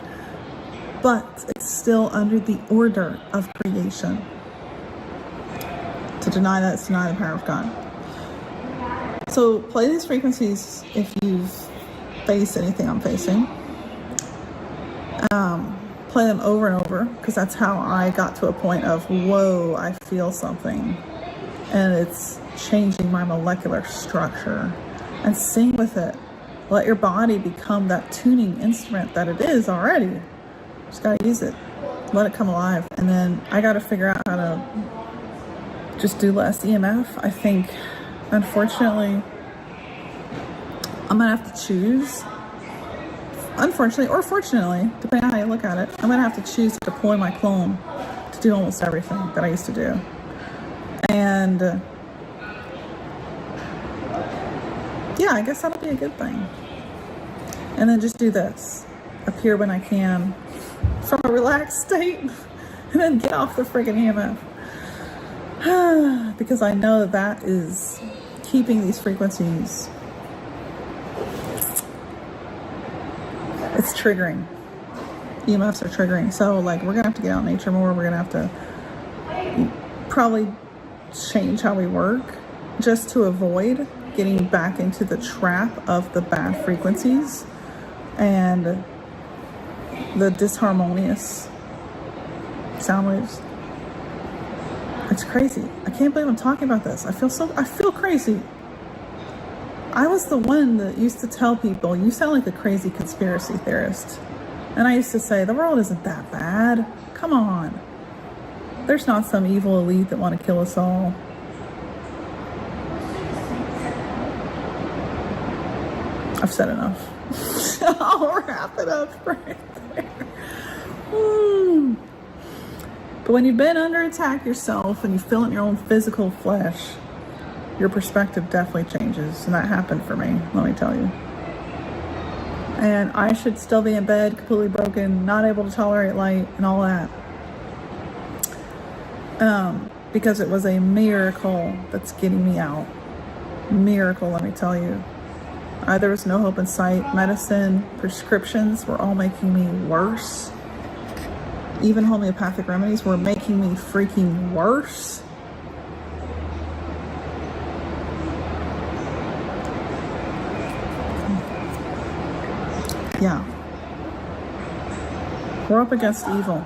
But it's still under the order of creation. To deny that is deny the power of God. So play these frequencies if you've faced anything I'm facing. Play them over and over, because that's how I got to a point of, whoa, I feel something. And it's changing my molecular structure. And sing with it. Let your body become that tuning instrument that it is already. Just gotta use it. Let it come alive. And then I gotta figure out how to just do less EMF. I think, unfortunately, I'm gonna have to choose. Unfortunately, or fortunately, depending on how you look at it, I'm gonna have to choose to deploy my clone to do almost everything that I used to do. And yeah, I guess that'll be a good thing. And then just do this. Appear when I can from a relaxed state, and then get off the friggin' EMF. Because I know that is keeping these frequencies. It's triggering. EMFs are triggering. So, like, we're gonna have to get out in nature more. We're gonna have to probably change how we work just to avoid getting back into the trap of the bad frequencies and the disharmonious sound waves. It's crazy. I can't believe I'm talking about this. I feel crazy. I was the one that used to tell people, you sound like a crazy conspiracy theorist. And I used to say, the world isn't that bad. Come on. There's not some evil elite that want to kill us all. I've said enough. I'll wrap it up right there. But when you've been under attack yourself and you feel it in your own physical flesh, your perspective definitely changes. And that happened for me, let me tell you. And I should still be in bed, completely broken, not able to tolerate light and all that. Because it was a miracle that's getting me out. Miracle, let me tell you. There was no hope in sight. Medicine, prescriptions were all making me worse. Even homeopathic remedies were making me freaking worse. Yeah. We're up against evil.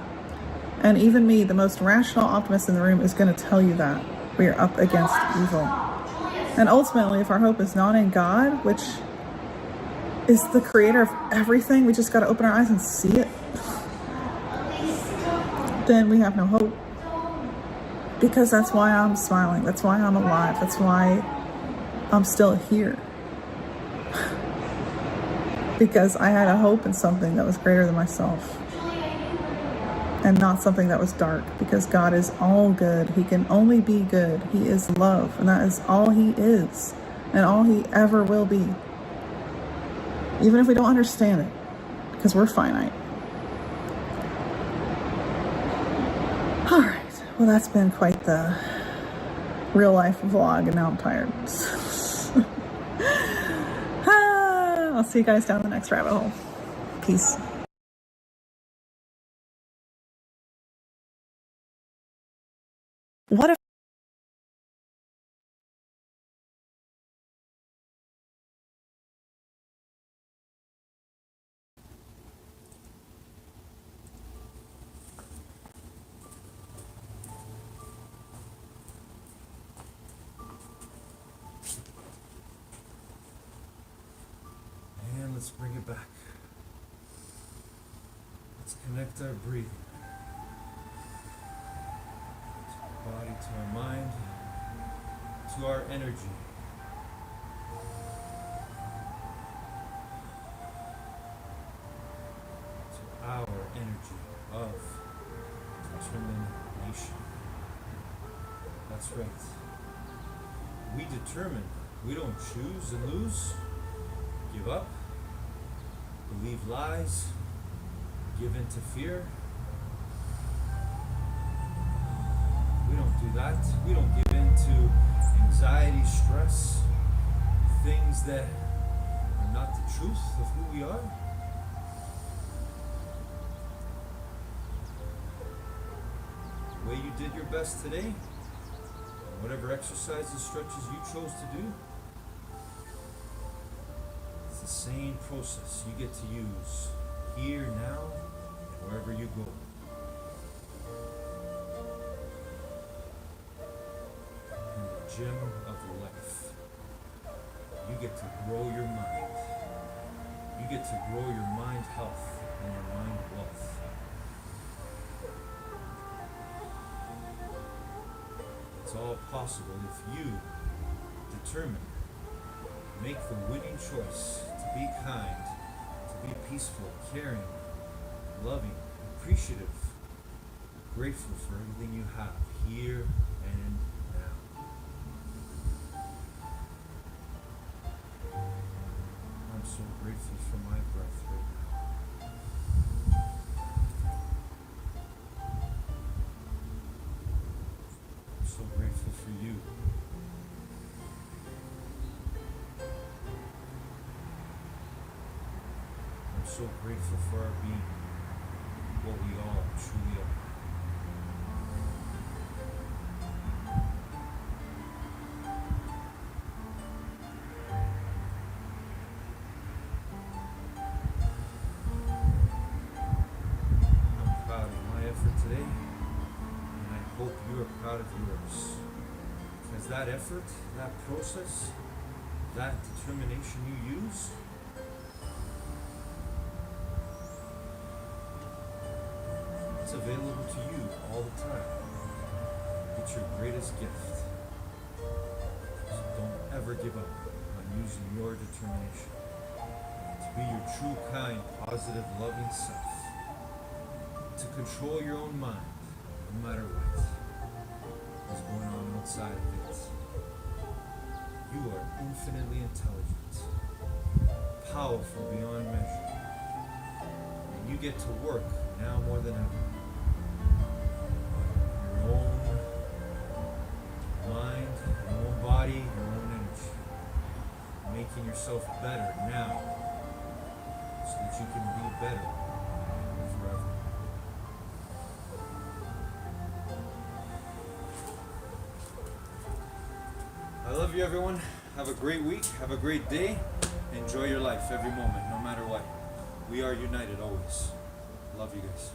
And even me, the most rational optimist in the room, is going to tell you that. We are up against evil. And ultimately, if our hope is not in God, which is the creator of everything, we just got to open our eyes and see it, then we have no hope. Because that's why I'm smiling. That's why I'm alive. That's why I'm still here. Because I had a hope in something that was greater than myself. And not something that was dark. Because God is all good. He can only be good. He is love. And that is all He is. And all He ever will be. Even if we don't understand it. Because we're finite. Alright. Well, that's been quite the real life vlog. And now I'm tired. I'll see you guys down the next rabbit hole. Peace. What if
And let's bring it back. Let's connect our breathing to our body, to our mind, to our energy. To our energy of determination. That's right. We determine. We don't choose and lose, give up, believe lies, give in to fear. We We don't do that. We don't give in to anxiety, stress, things that are not the truth of who we are. The way you did your best today, whatever exercises, stretches you chose to do, it's the same process you get to use here, now, and wherever you go. In the gym of life, you get to grow your mind. You get to grow your mind health and your mind wealth. It's all possible if you determine, make the winning choice to be kind, to be peaceful, caring, loving, appreciative, grateful for everything you have here and now. I'm so grateful for my breath right now. I'm so grateful for you. I'm so grateful for our being, what we all truly are. I'm proud of my effort today, and I hope you are proud of yours. Because that effort, that process, that determination you use, it's available to you all the time. It's your greatest gift. So don't ever give up on using your determination to be your true, kind, positive, loving self. To control your own mind, no matter what is going on outside of it. You are infinitely intelligent, powerful beyond measure, and you get to work now more than ever. Your own mind, your own body, your own energy. Making yourself better now so that you can be better forever. I love you, everyone. Have a great week. Have a great day. Enjoy your life every moment, no matter what. We are united always. Love you guys.